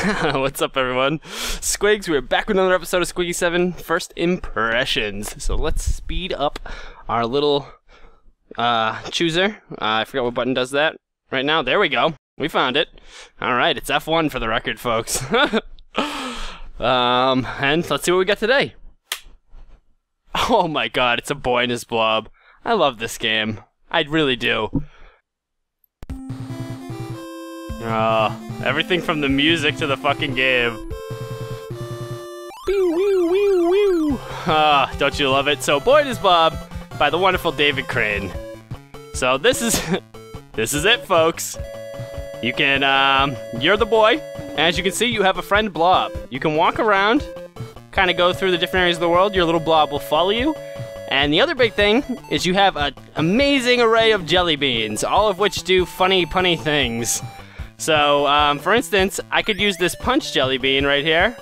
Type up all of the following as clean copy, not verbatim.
What's up, everyone? Squigs, we're back with another episode of Squiggy 7 First Impressions. So let's speed up our little chooser. I forgot what button does that right now. There we go. We found it. Alright, it's F1 for the record, folks. And let's see what we got today. Oh my god, it's a boy and his blob. I love this game. I really do. Everything from the music to the fucking game. Wee, wee, wee, wee. Don't you love it? So, Boy and His Blob by the wonderful David Crane. So this is it, folks. You can you're the boy. As you can see, you have a friend Blob. You can walk around, kind of go through the different areas of the world. Your little blob will follow you. And the other big thing is you have an amazing array of jelly beans, all of which do funny, punny things. So, for instance, I could use this punch jelly bean right here.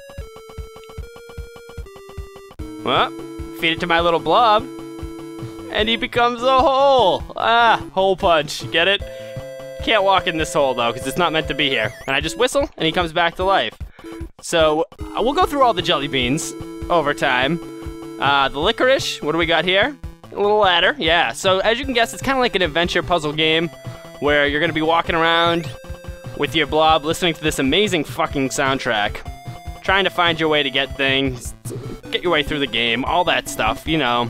Well, feed it to my little blob, and he becomes a hole. Hole punch. Get it? Can't walk in this hole, though, because it's not meant to be here. And I just whistle, and he comes back to life. So, we'll go through all the jelly beans over time. The licorice, what do we got here? A little ladder, yeah. So, as you can guess, it's kind of like an adventure puzzle game where you're going to be walking around with your blob, listening to this amazing fucking soundtrack, trying to find your way to get things, get your way through the game, all that stuff, you know.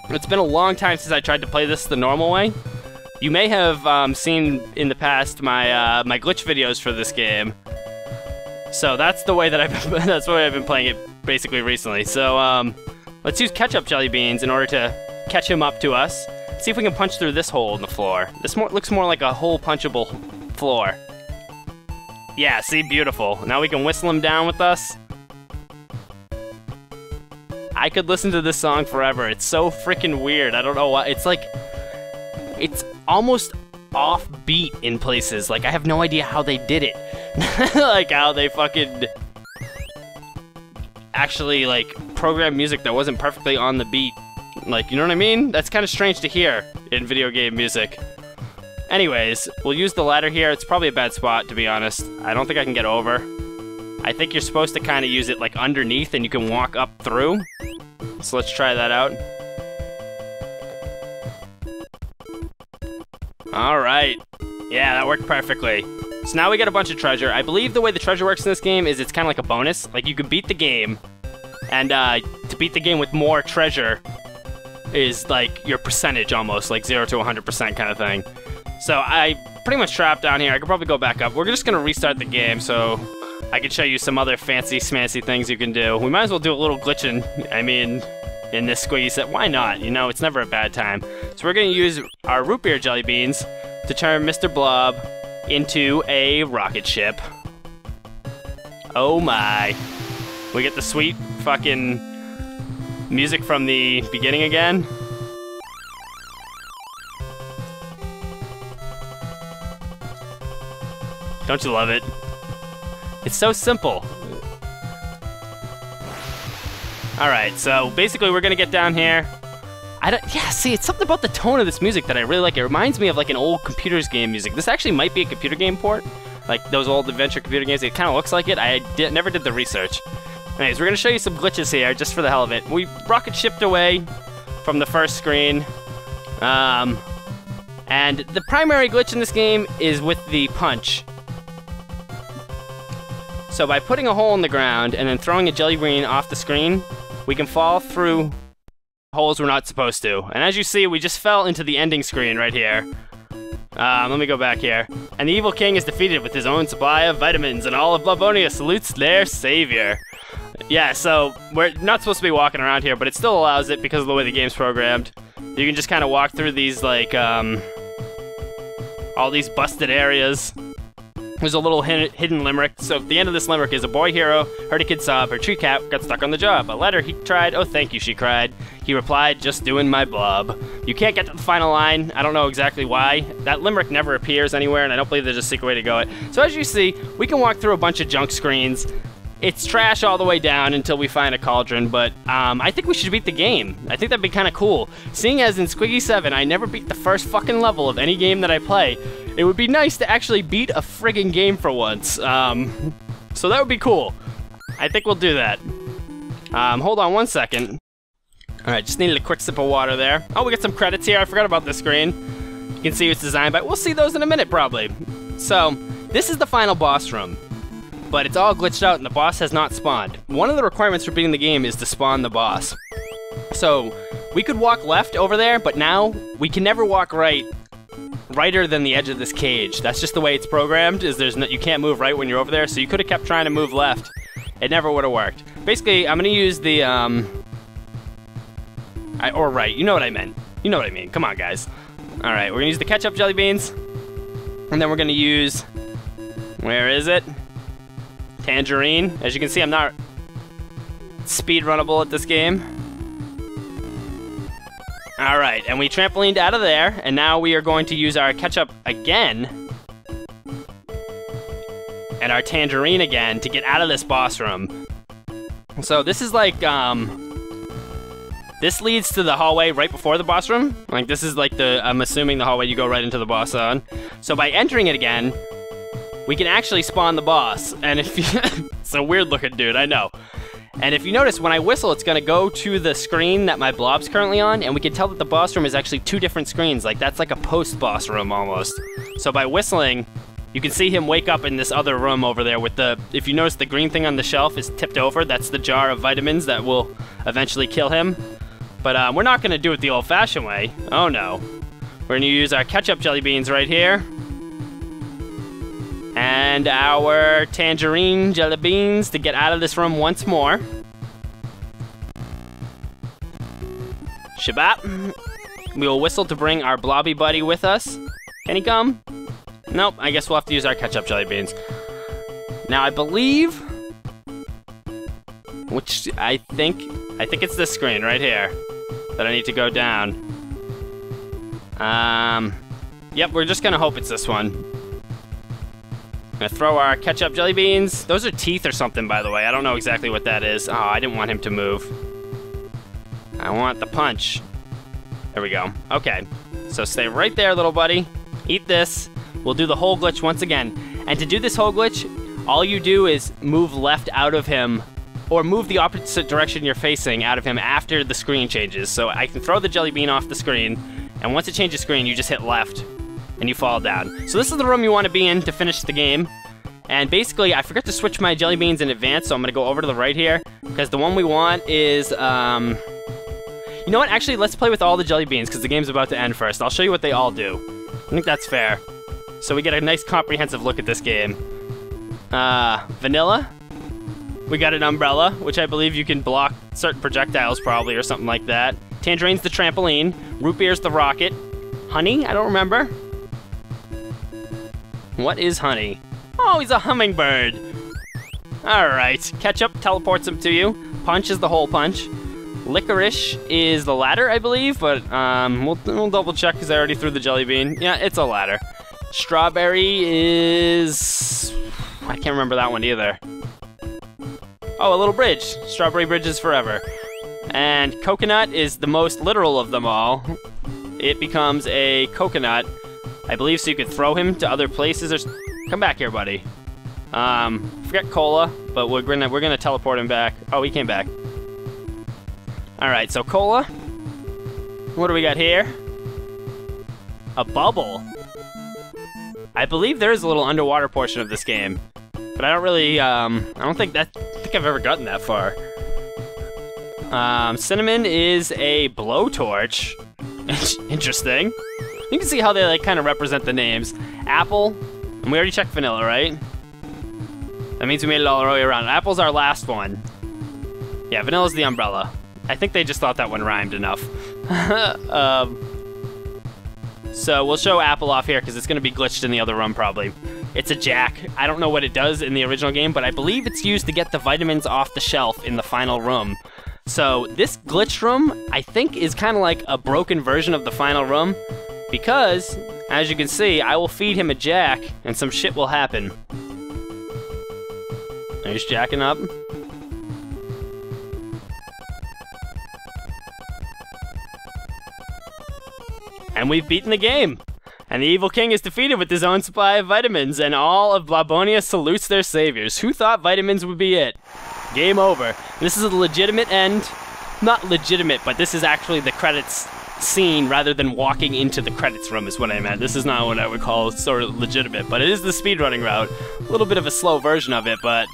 It's been a long time since I tried to play this the normal way. You may have seen in the past my my glitch videos for this game. So that's the way that that's the way I've been playing it basically recently. So let's use ketchup jelly beans in order to catch him up to us. See if we can punch through this hole in the floor. This looks more like a hole punchable floor. Yeah, see, beautiful. Now we can whistle him down with us. I could listen to this song forever. It's so freaking weird. I don't know why. It's like, it's almost offbeat in places. Like, I have no idea how they did it. Like, how they fucking actually, like, program music that wasn't perfectly on the beat. Like, you know what I mean? That's kind of strange to hear in video game music. Anyways, we'll use the ladder here. It's probably a bad spot, to be honest. I don't think I can get over. I think you're supposed to kind of use it like underneath and you can walk up through. So let's try that out. Alright. Yeah, that worked perfectly. So now we get a bunch of treasure. I believe the way the treasure works in this game is it's kind of like a bonus. Like, you can beat the game, and to beat the game with more treasure is like your percentage almost, like 0 to 100% kind of thing. So I pretty much trapped down here. I could probably go back up. We're just going to restart the game so I can show you some other fancy smancy things you can do. We might as well do a little glitching, I mean, in this Squiggy set. Why not? You know, it's never a bad time. So we're going to use our root beer jelly beans to turn Mr. Blob into a rocket ship. Oh my. We get the sweet fucking music from the beginning again. Don't you love it? It's so simple. Alright, so basically we're gonna get down here. Yeah, see, it's something about the tone of this music that I really like. It reminds me of like an old computer's game music. This actually might be a computer game port. Like those old adventure computer games. It kind of looks like it. I never did the research. Anyways, we're gonna show you some glitches here, just for the hell of it. We rocket shipped away from the first screen. And the primary glitch in this game is with the punch. So by putting a hole in the ground and then throwing a jelly bean off the screen, we can fall through holes we're not supposed to. And as you see, we just fell into the ending screen right here. Let me go back here. And the evil king is defeated with his own supply of vitamins, and all of Blobonia salutes their savior. Yeah, so we're not supposed to be walking around here, but it still allows it because of the way the game's programmed. You can just kind of walk through these, like, all these busted areas. There's a little hidden limerick. So the end of this limerick is: a boy hero heard a kid sob, her tree cat got stuck on the job. A letter he tried, oh thank you, she cried. He replied, just doing my blob. You can't get to the final line. I don't know exactly why. That limerick never appears anywhere, and I don't believe there's a secret way to go it. So as you see, we can walk through a bunch of junk screens. It's trash all the way down until we find a cauldron, but I think we should beat the game. I think that'd be kind of cool. Seeing as in Squiggy 7, I never beat the first fucking level of any game that I play, it would be nice to actually beat a friggin' game for once. So that would be cool. I think we'll do that. Hold on 1 second. Alright, just needed a quick sip of water there. Oh, we got some credits here. I forgot about this screen. You can see it's designed by... We'll see those in a minute, probably. So, this is the final boss room. But it's all glitched out and the boss has not spawned. One of the requirements for beating the game is to spawn the boss. So, we could walk left over there, but now we can never walk righter than the edge of this cage. That's just the way it's programmed, is you can't move right when you're over there, so you could have kept trying to move left. It never would have worked. Basically, I'm gonna use the, or right, you know what I meant. You know what I mean, come on guys. Alright, we're gonna use the ketchup jelly beans, and then we're gonna use, where is it? Tangerine. As you can see, I'm not speedrunnable at this game. Alright, and we trampolined out of there, and now we are going to use our ketchup again, and our tangerine again to get out of this boss room. So this is like, this leads to the hallway right before the boss room. Like, this is like I'm assuming the hallway you go right into the boss zone. So by entering it again, we can actually spawn the boss. And if you, it's a weird looking dude, I know. And if you notice, when I whistle, it's gonna go to the screen that my blob's currently on, and we can tell that the boss room is actually 2 different screens. Like, that's like a post-boss room almost. So by whistling, you can see him wake up in this other room over there with if you notice the green thing on the shelf is tipped over, that's the jar of vitamins that will eventually kill him. But we're not gonna do it the old-fashioned way. Oh no. We're gonna use our ketchup jelly beans right here. And our tangerine jelly beans to get out of this room once more. Shabbat. We will whistle to bring our blobby buddy with us. Can he come? Nope, I guess we'll have to use our ketchup jelly beans. Now I believe, which I think it's this screen right here that I need to go down. Yep, we're just gonna hope it's this one. Gonna throw our ketchup jelly beans. Those are teeth or something, by the way. I don't know exactly what that is. Oh, I didn't want him to move. I want the punch. There we go. Okay, so stay right there, little buddy. Eat this. We'll do the whole glitch once again. And to do this whole glitch, all you do is move left out of him, or move the opposite direction you're facing out of him after the screen changes. So I can throw the jelly bean off the screen, and once it changes screen, you just hit left, and you fall down. So this is the room you want to be in to finish the game. And basically, I forgot to switch my jelly beans in advance, so I'm gonna go over to the right here, because the one we want is, you know what, actually, let's play with all the jelly beans, because the game's about to end first. I'll show you what they all do. I think that's fair. So we get a nice comprehensive look at this game. Vanilla. We got an umbrella, which I believe you can block certain projectiles probably, or something like that. Tangerine's the trampoline. Root beer's the rocket. Honey? I don't remember. What is honey? Oh, he's a hummingbird. Alright. Ketchup teleports him to you. Punch is the hole punch. Licorice is the ladder, I believe, but we'll double check because I already threw the jelly bean. Yeah, it's a ladder. Strawberry is... I can't remember that one either. Oh, a little bridge. Strawberry bridges forever. And coconut is the most literal of them all. It becomes a coconut, I believe, so you could throw him to other places. Come back here, buddy. Forget cola, but we're gonna teleport him back. Oh, he came back. Alright, so cola. What do we got here? A bubble. I believe there is a little underwater portion of this game, but I don't really, I don't think I've ever gotten that far. Cinnamon is a blowtorch. Interesting. You can see how they like kind of represent the names. Apple, and we already checked vanilla, right? That means we made it all the way around. Apple's our last one. Yeah, vanilla's the umbrella. I think they just thought that one rhymed enough. So we'll show Apple off here because it's going to be glitched in the other room probably. It's a jack. I don't know what it does in the original game, but I believe it's used to get the vitamins off the shelf in the final room. So this glitch room, I think, is kind of like a broken version of the final room because, as you can see, I will feed him a jack and some shit will happen. He's jacking up. And we've beaten the game. And the evil king is defeated with his own supply of vitamins, and all of Blobonia salutes their saviors. Who thought vitamins would be it? Game over. This is a legitimate end. Not legitimate, but this is actually the credits scene rather than walking into the credits room is what I meant. This is not what I would call sort of legitimate, but it is the speedrunning route. A little bit of a slow version of it, but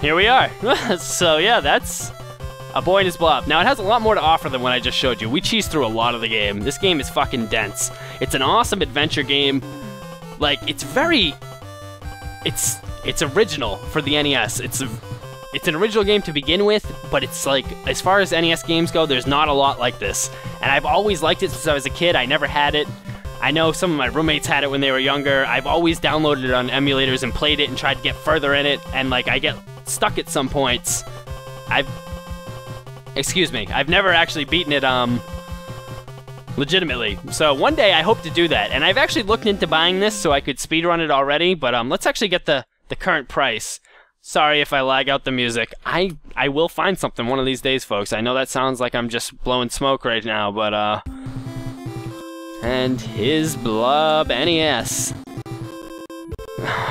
here we are. So yeah, that's A Boy and His Blob. Now it has a lot more to offer than what I just showed you. We cheesed through a lot of the game. This game is fucking dense. It's an awesome adventure game. Like, it's original for the NES. It's an original game to begin with, but it's like, as far as NES games go, there's not a lot like this. And I've always liked it since I was a kid. I never had it. I know some of my roommates had it when they were younger. I've always downloaded it on emulators and played it and tried to get further in it, and like, I get stuck at some points. I've never actually beaten it, legitimately. So one day I hope to do that, and I've actually looked into buying this so I could speedrun it already, but let's actually get the current price. Sorry if I lag out the music. I will find something one of these days, folks. I know that sounds like I'm just blowing smoke right now, but and his Blob NES.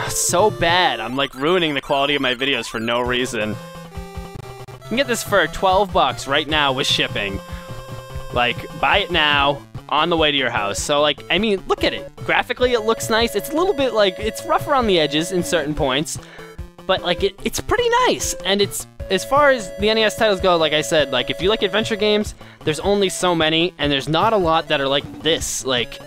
So bad. I'm like ruining the quality of my videos for no reason. You can get this for 12 bucks right now with shipping. Like, buy it now on the way to your house. So like, I mean, look at it. Graphically, it looks nice. It's a little bit like, it's rough around the edges in certain points. But like, it's pretty nice, and it's, as far as the NES titles go, like I said, like if you like adventure games, there's only so many, and there's not a lot that are like this. Like,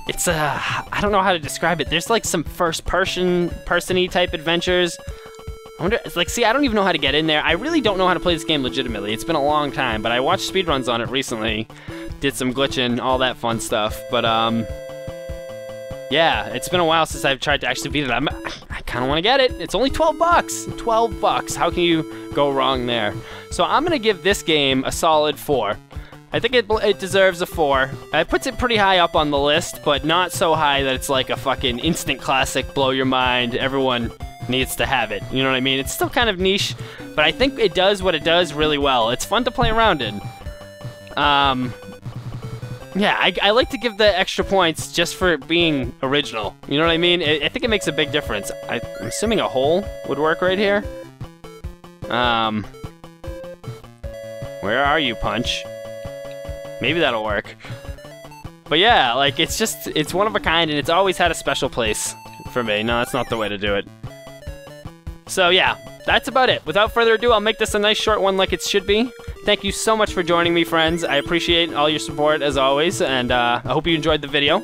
it's I don't know how to describe it. There's like some person-y type adventures. I wonder, it's like, see, I don't even know how to get in there. I really don't know how to play this game legitimately. It's been a long time, but I watched speedruns on it recently, did some glitching, all that fun stuff. But yeah, it's been a while since I've tried to actually beat it. I kind of want to get it. It's only 12 bucks. 12 bucks. How can you go wrong there? So I'm going to give this game a solid 4. I think it deserves a 4. It puts it pretty high up on the list, but not so high that it's like a fucking instant classic, blow your mind, everyone needs to have it. You know what I mean? It's still kind of niche, but I think it does what it does really well. It's fun to play around in. Yeah, I like to give the extra points just for it being original. You know what I mean? I think it makes a big difference. I'm assuming a hole would work right here. Where are you, Punch? Maybe that'll work. But yeah, like, it's one of a kind, and it's always had a special place for me. No, that's not the way to do it. So yeah, that's about it. Without further ado, I'll make this a nice short one like it should be. Thank you so much for joining me, friends. I appreciate all your support, as always, and I hope you enjoyed the video.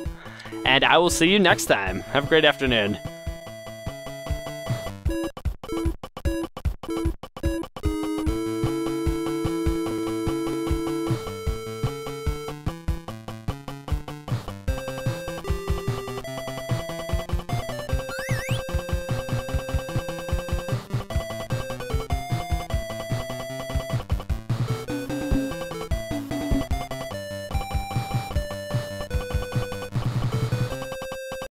And I will see you next time. Have a great afternoon.